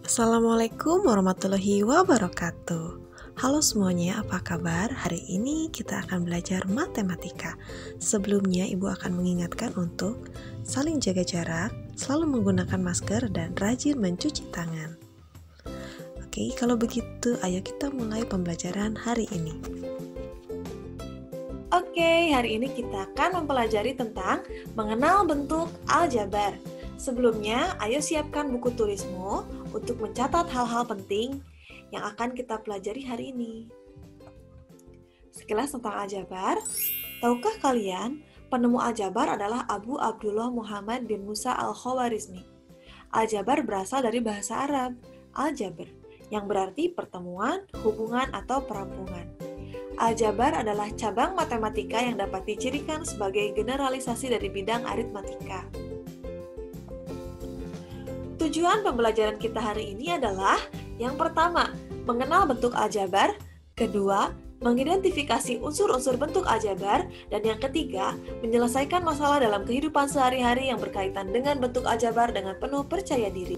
Assalamualaikum warahmatullahi wabarakatuh. Halo semuanya, apa kabar? Hari ini kita akan belajar matematika. Sebelumnya, Ibu akan mengingatkan untuk saling jaga jarak, selalu menggunakan masker, dan rajin mencuci tangan. Oke, kalau begitu, ayo kita mulai pembelajaran hari ini. Oke, hari ini kita akan mempelajari tentang mengenal bentuk aljabar. Sebelumnya, ayo siapkan buku tulismu untuk mencatat hal-hal penting yang akan kita pelajari hari ini. Sekilas tentang aljabar, tahukah kalian penemu aljabar adalah Abu Abdullah Muhammad bin Musa al-Khawarizmi. Aljabar berasal dari bahasa Arab, aljabar, yang berarti pertemuan, hubungan, atau perampungan. Aljabar adalah cabang matematika yang dapat dicirikan sebagai generalisasi dari bidang aritmatika. Tujuan pembelajaran kita hari ini adalah yang pertama, mengenal bentuk aljabar, kedua, mengidentifikasi unsur-unsur bentuk aljabar, dan yang ketiga, menyelesaikan masalah dalam kehidupan sehari-hari yang berkaitan dengan bentuk aljabar dengan penuh percaya diri.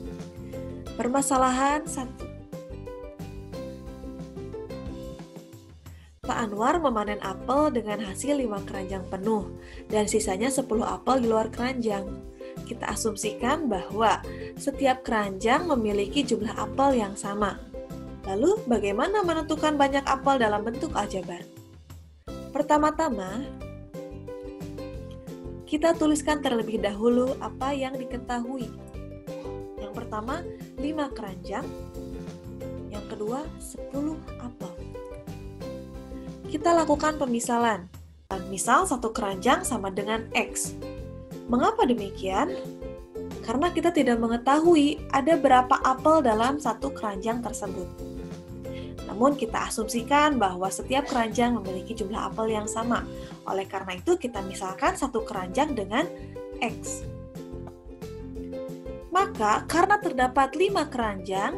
Permasalahan 1. Pak Anwar memanen apel dengan hasil 5 keranjang penuh, dan sisanya 10 apel di luar keranjang. Kita asumsikan bahwa setiap keranjang memiliki jumlah apel yang sama. Lalu, bagaimana menentukan banyak apel dalam bentuk aljabar? Pertama-tama, kita tuliskan terlebih dahulu apa yang diketahui. Yang pertama, 5 keranjang. Yang kedua, 10 apel. Kita lakukan pemisalan. Misal, 1 keranjang sama dengan X. Mengapa demikian? Karena kita tidak mengetahui ada berapa apel dalam 1 keranjang tersebut. Namun kita asumsikan bahwa setiap keranjang memiliki jumlah apel yang sama. Oleh karena itu kita misalkan 1 keranjang dengan X. Maka karena terdapat 5 keranjang,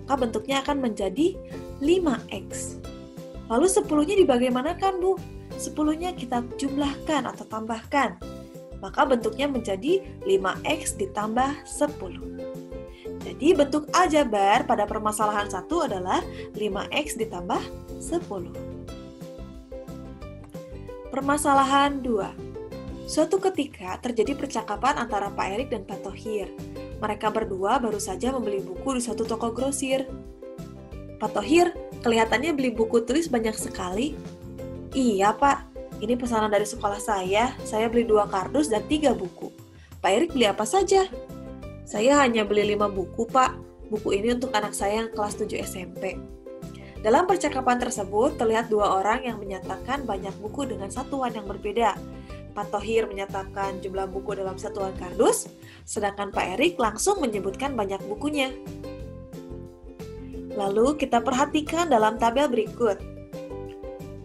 maka bentuknya akan menjadi 5X. Lalu 10-nya dibagaimanakan, Bu? 10-nya kita jumlahkan atau tambahkan. Maka bentuknya menjadi 5X ditambah 10. Jadi bentuk aljabar pada permasalahan 1 adalah 5X ditambah 10. Permasalahan 2. Suatu ketika terjadi percakapan antara Pak Erik dan Pak Thohir. Mereka berdua baru saja membeli buku di suatu toko grosir. Pak Thohir, kelihatannya beli buku tulis banyak sekali. Iya, Pak. Ini pesanan dari sekolah saya beli 2 kardus dan 3 buku. Pak Erik beli apa saja? Saya hanya beli 5 buku, Pak. Buku ini untuk anak saya yang kelas 7 SMP. Dalam percakapan tersebut, terlihat 2 orang yang menyatakan banyak buku dengan satuan yang berbeda. Pak Thohir menyatakan jumlah buku dalam satuan kardus, sedangkan Pak Erik langsung menyebutkan banyak bukunya. Lalu kita perhatikan dalam tabel berikut.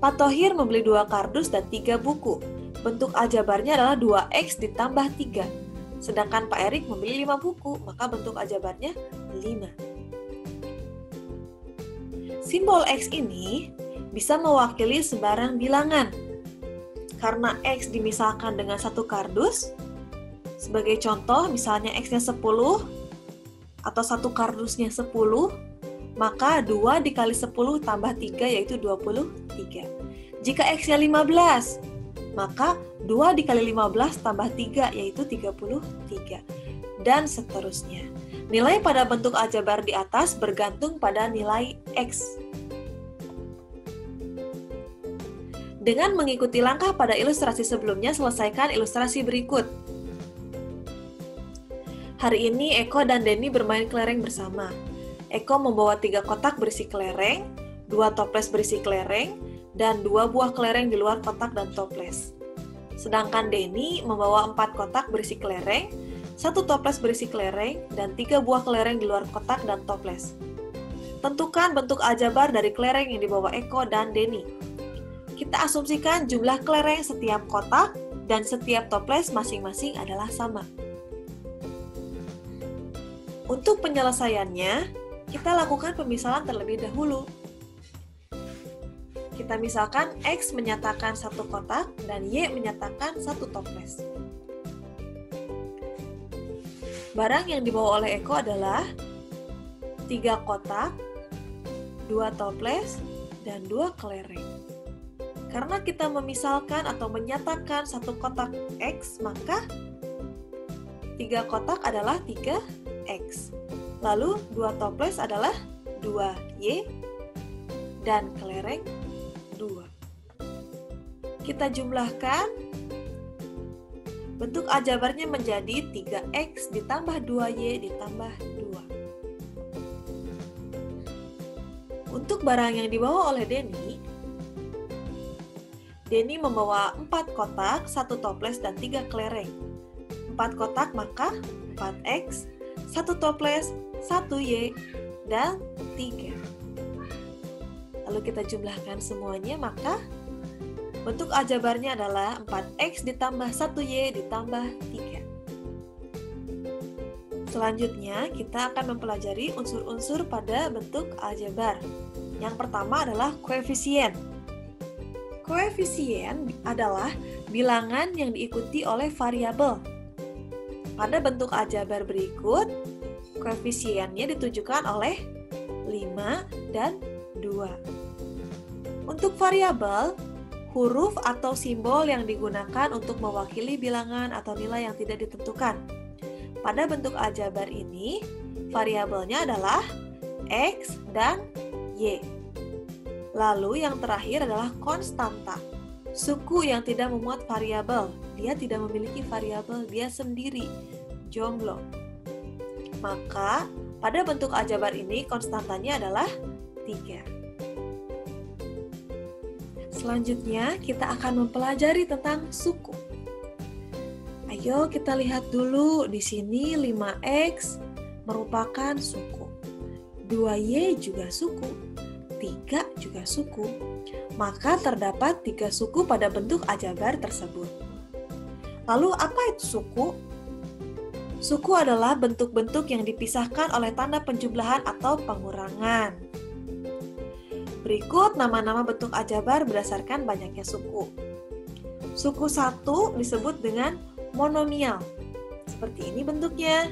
Pak Thohir membeli 2 kardus dan 3 buku. Bentuk aljabarnya adalah 2X ditambah 3. Sedangkan Pak Erik membeli 5 buku, maka bentuk aljabarnya 5. Simbol X ini bisa mewakili sebarang bilangan. Karena X dimisalkan dengan 1 kardus, sebagai contoh misalnya X-nya 10 atau 1 kardusnya 10, maka 2 dikali 10 tambah 3 yaitu 23. Jika X-nya 15, maka 2 dikali 15 tambah 3 yaitu 33. Dan seterusnya. Nilai pada bentuk aljabar di atas bergantung pada nilai X. Dengan mengikuti langkah pada ilustrasi sebelumnya, selesaikan ilustrasi berikut. Hari ini Eko dan Denny bermain kelereng bersama. Eko membawa 3 kotak berisi kelereng, 2 toples berisi kelereng, dan 2 buah kelereng di luar kotak dan toples. Sedangkan Denny membawa 4 kotak berisi kelereng, 1 toples berisi kelereng, dan 3 buah kelereng di luar kotak dan toples. Tentukan bentuk aljabar dari kelereng yang dibawa Eko dan Denny. Kita asumsikan jumlah kelereng setiap kotak dan setiap toples masing-masing adalah sama. Untuk penyelesaiannya, kita lakukan pemisalan terlebih dahulu. Kita misalkan X menyatakan 1 kotak dan Y menyatakan 1 toples. Barang yang dibawa oleh Eko adalah 3 kotak, 2 toples, dan 2 kelereng. Karena kita memisalkan atau menyatakan satu kotak X, maka 3 kotak adalah 3X. Lalu 2 toples adalah 2Y, dan kelereng 2. Kita jumlahkan, bentuk aljabarnya menjadi 3X ditambah 2Y ditambah 2. Untuk barang yang dibawa oleh Denny membawa 4 kotak, 1 toples, dan 3 kelereng. 4 kotak maka 4X, 1 toples, 1Y, dan 3. Lalu kita jumlahkan semuanya, maka bentuk aljabarnya adalah 4X ditambah 1Y ditambah 3. Selanjutnya, kita akan mempelajari unsur-unsur pada bentuk aljabar. Yang pertama adalah koefisien. Koefisien adalah bilangan yang diikuti oleh variabel. Pada bentuk aljabar berikut, koefisiennya ditunjukkan oleh 5 dan 2. Untuk variabel, huruf atau simbol yang digunakan untuk mewakili bilangan atau nilai yang tidak ditentukan. Pada bentuk aljabar ini, variabelnya adalah X dan Y. Lalu yang terakhir adalah konstanta. Suku yang tidak memuat variabel, dia tidak memiliki variabel, dia sendiri, jomblo. Maka, pada bentuk aljabar ini konstantanya adalah 3. Selanjutnya, kita akan mempelajari tentang suku. Ayo kita lihat dulu, di sini 5X merupakan suku. 2Y juga suku. 3 juga suku. Maka terdapat 3 suku pada bentuk aljabar tersebut. Lalu apa itu suku? Suku adalah bentuk-bentuk yang dipisahkan oleh tanda penjumlahan atau pengurangan. Berikut nama-nama bentuk aljabar berdasarkan banyaknya suku. Suku 1 disebut dengan monomial. Seperti ini bentuknya.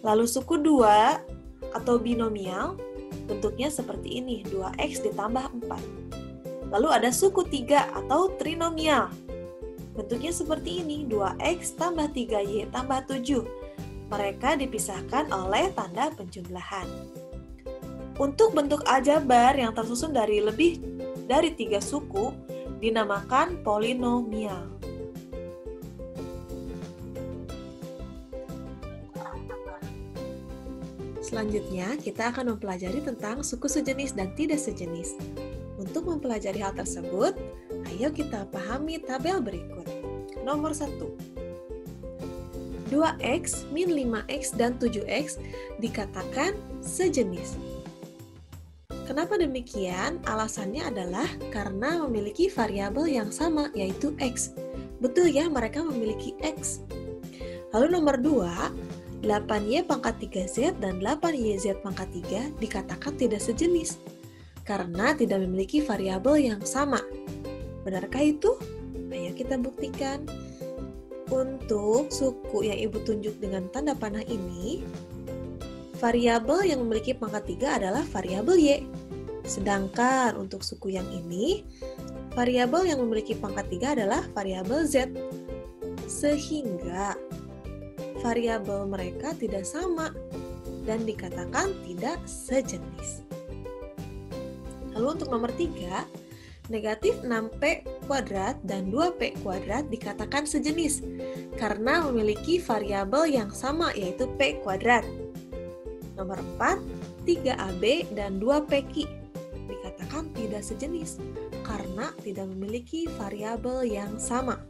Lalu suku 2 atau binomial, bentuknya seperti ini, 2X ditambah 4. Lalu ada suku 3 atau trinomial. Bentuknya seperti ini, 2X tambah 3Y tambah 7. Mereka dipisahkan oleh tanda penjumlahan. Untuk bentuk aljabar yang tersusun dari lebih dari 3 suku, dinamakan polinomial. Selanjutnya, kita akan mempelajari tentang suku sejenis dan tidak sejenis. Untuk mempelajari hal tersebut, ayo kita pahami tabel berikut. Nomor 1. 2X min 5X dan 7X dikatakan sejenis. Kenapa demikian? Alasannya adalah karena memiliki variabel yang sama, yaitu X. Betul ya, mereka memiliki X. Lalu nomor 2, 8Y pangkat 3Z dan 8YZ pangkat 3 dikatakan tidak sejenis, karena tidak memiliki variabel yang sama. Benarkah itu? Ayo kita buktikan. Untuk suku yang Ibu tunjuk dengan tanda panah ini, variabel yang memiliki pangkat 3 adalah variabel Y. Sedangkan untuk suku yang ini, variabel yang memiliki pangkat 3 adalah variabel Z. Sehingga variabel mereka tidak sama dan dikatakan tidak sejenis. Lalu untuk nomor 3, negatif 6P kuadrat dan 2P kuadrat dikatakan sejenis karena memiliki variabel yang sama, yaitu P kuadrat. Nomor 4, 3AB dan 2PQ dikatakan tidak sejenis karena tidak memiliki variabel yang sama.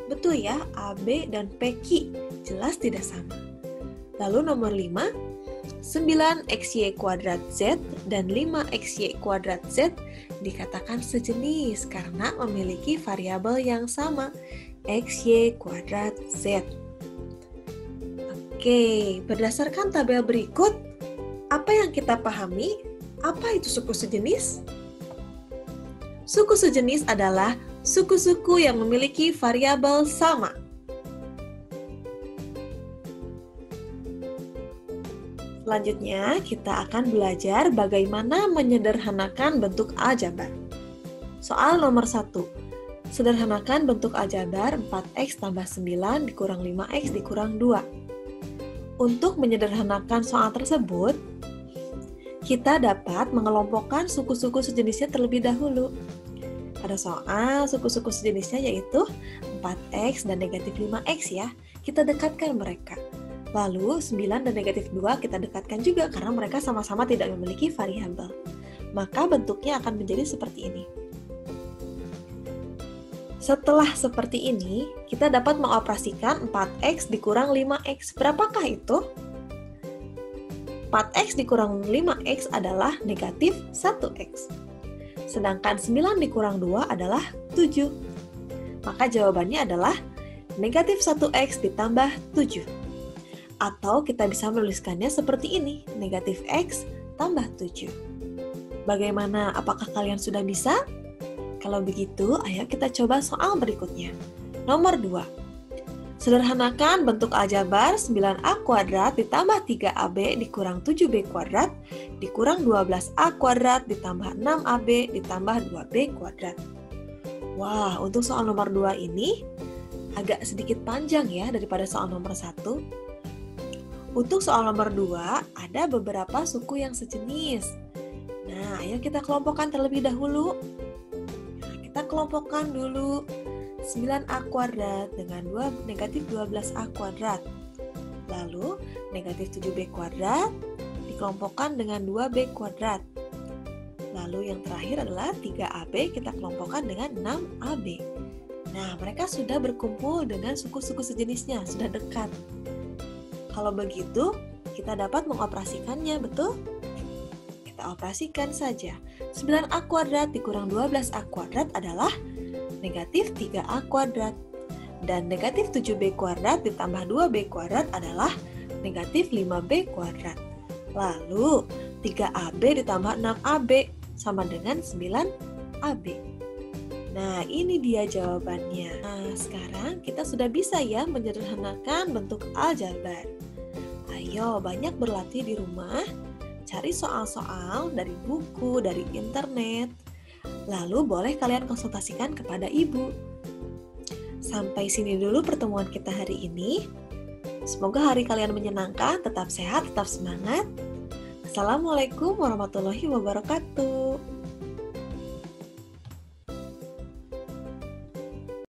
Betul ya, AB dan PQ jelas tidak sama. Lalu nomor 5, 9XY kuadrat Z dan 5XY kuadrat Z dikatakan sejenis karena memiliki variabel yang sama, XY kuadrat Z. Oke, berdasarkan tabel berikut, apa yang kita pahami? Apa itu suku sejenis? Suku sejenis adalah suku-suku yang memiliki variabel sama. Selanjutnya, kita akan belajar bagaimana menyederhanakan bentuk aljabar. Soal nomor 1. Sederhanakan bentuk aljabar 4x tambah 9 dikurang 5x dikurang 2. Untuk menyederhanakan soal tersebut, kita dapat mengelompokkan suku-suku sejenisnya terlebih dahulu. Pada soal suku-suku sejenisnya yaitu 4x dan negatif 5x ya, kita dekatkan mereka. Lalu 9 dan negatif 2 kita dekatkan juga karena mereka sama-sama tidak memiliki variabel. Maka bentuknya akan menjadi seperti ini. Setelah seperti ini, kita dapat mengoperasikan 4x dikurang 5x. Berapakah itu? 4x dikurang 5x adalah negatif 1x. Sedangkan 9 dikurang 2 adalah 7. Maka jawabannya adalah negatif 1x ditambah 7. Atau kita bisa menuliskannya seperti ini, negatif x tambah 7. Bagaimana? Apakah kalian sudah bisa? Kalau begitu, ayo kita coba soal berikutnya. Nomor 2. Sederhanakan bentuk aljabar 9a kuadrat ditambah 3ab dikurang 7b kuadrat dikurang 12a kuadrat ditambah 6ab ditambah 2b kuadrat. Wah, untuk soal nomor 2 ini agak sedikit panjang ya daripada soal nomor 1. Untuk soal nomor 2, ada beberapa suku yang sejenis. Nah, ayo kita kelompokkan terlebih dahulu. Nah, kita kelompokkan dulu 9a kuadrat dengan negatif 12a kuadrat. Lalu, negatif 7b kuadrat dikelompokkan dengan 2b kuadrat. Lalu yang terakhir adalah 3ab kita kelompokkan dengan 6ab. Nah, mereka sudah berkumpul dengan suku-suku sejenisnya, sudah dekat. Kalau begitu, kita dapat mengoperasikannya, betul? Kita operasikan saja. 9a kuadrat dikurang 12a kuadrat adalah negatif 3a kuadrat. Dan negatif 7b kuadrat ditambah 2b kuadrat adalah negatif 5b kuadrat. Lalu, 3ab ditambah 6ab sama dengan 9ab. Nah, ini dia jawabannya. Nah, sekarang kita sudah bisa ya menyederhanakan bentuk aljabar. Ayo, banyak berlatih di rumah, cari soal-soal dari buku, dari internet. Lalu boleh kalian konsultasikan kepada ibu. Sampai sini dulu pertemuan kita hari ini. Semoga hari kalian menyenangkan, tetap sehat, tetap semangat. Assalamualaikum warahmatullahi wabarakatuh.